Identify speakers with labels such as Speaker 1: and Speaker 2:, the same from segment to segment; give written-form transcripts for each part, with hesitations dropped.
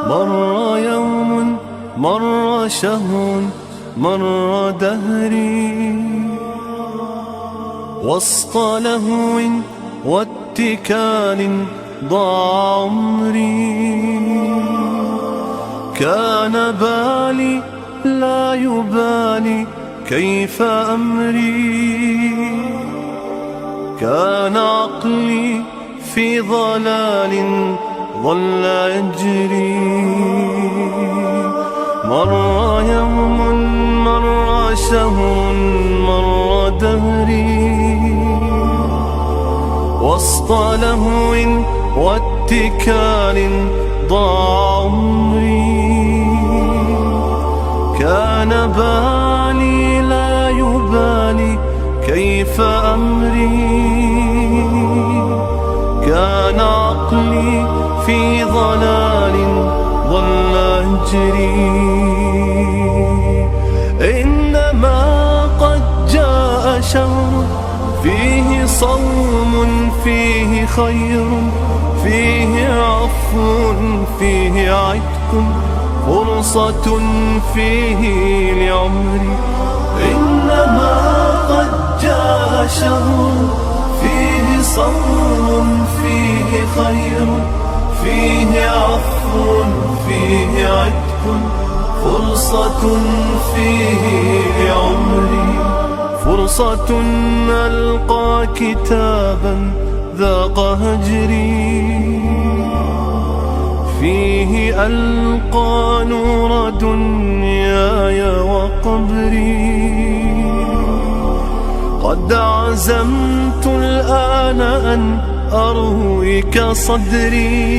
Speaker 1: مر يوم، مر شهر، مر دهري وسط لهو واتكال ضاع عمري. كان بالي لا يبالي كيف أمري، كان عقلي في ضلال ظل يجري. مر يوم، مر شهر، مر دهري وسط لهو واتكال ضاع عمري. كان بالي لا يبالي كيف أمري، كان عقلي في ضلال ظل يجري. إنما قد جاء شهر فيه صوم، فيه خير، فيه عفو، فيه عتق، فرصة فيه لعمري. إنما قد جاء شهر فيه صوم، فيه خير، فيه عفو، فيه عتق، فرصة فيه لعمري. فرصة ألقى كتابا ذاق هجري، فيه ألقى نور دنياي وقبري. قد عزمت الآن أن أرويك صدري،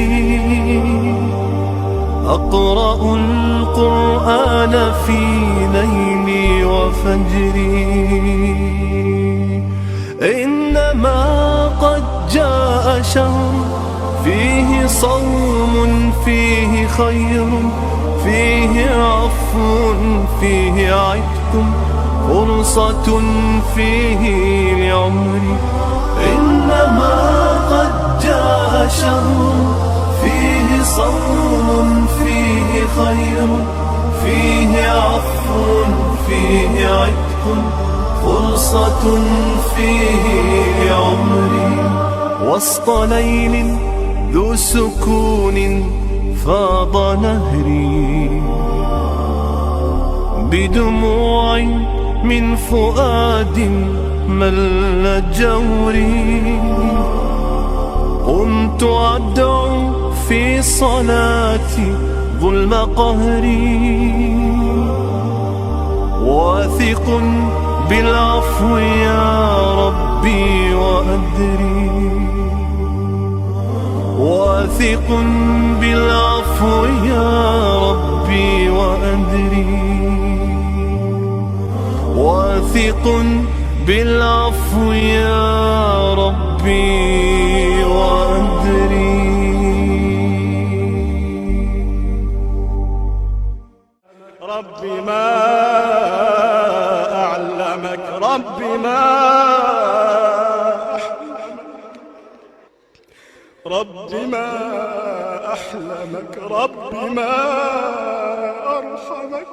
Speaker 1: أقرأ القرآن في ليلي وفجري. إنما قد جاء شهر فيه صوم، فيه خير، فيه عفو، فيه عتق، فرصة فيه لعمري. إنما قد جاء شهر فيه صوم، فيه خير، فيه عفو، فيه عتق، فرصة فيه عمري. وسط ليل ذو سكون فاض نهري، بدموع من فؤاد مل جوري. قمت أدعو في صلاتي ظلم قهري، واثق بالعفو يا ربي وأدري، واثق بالعفو يا ربي وأدري، واثق بالعفو يا ربي وأدري.
Speaker 2: ربي ما أعلمك، ربي ما ربي ما أحلمك، ربي ما أرحمك.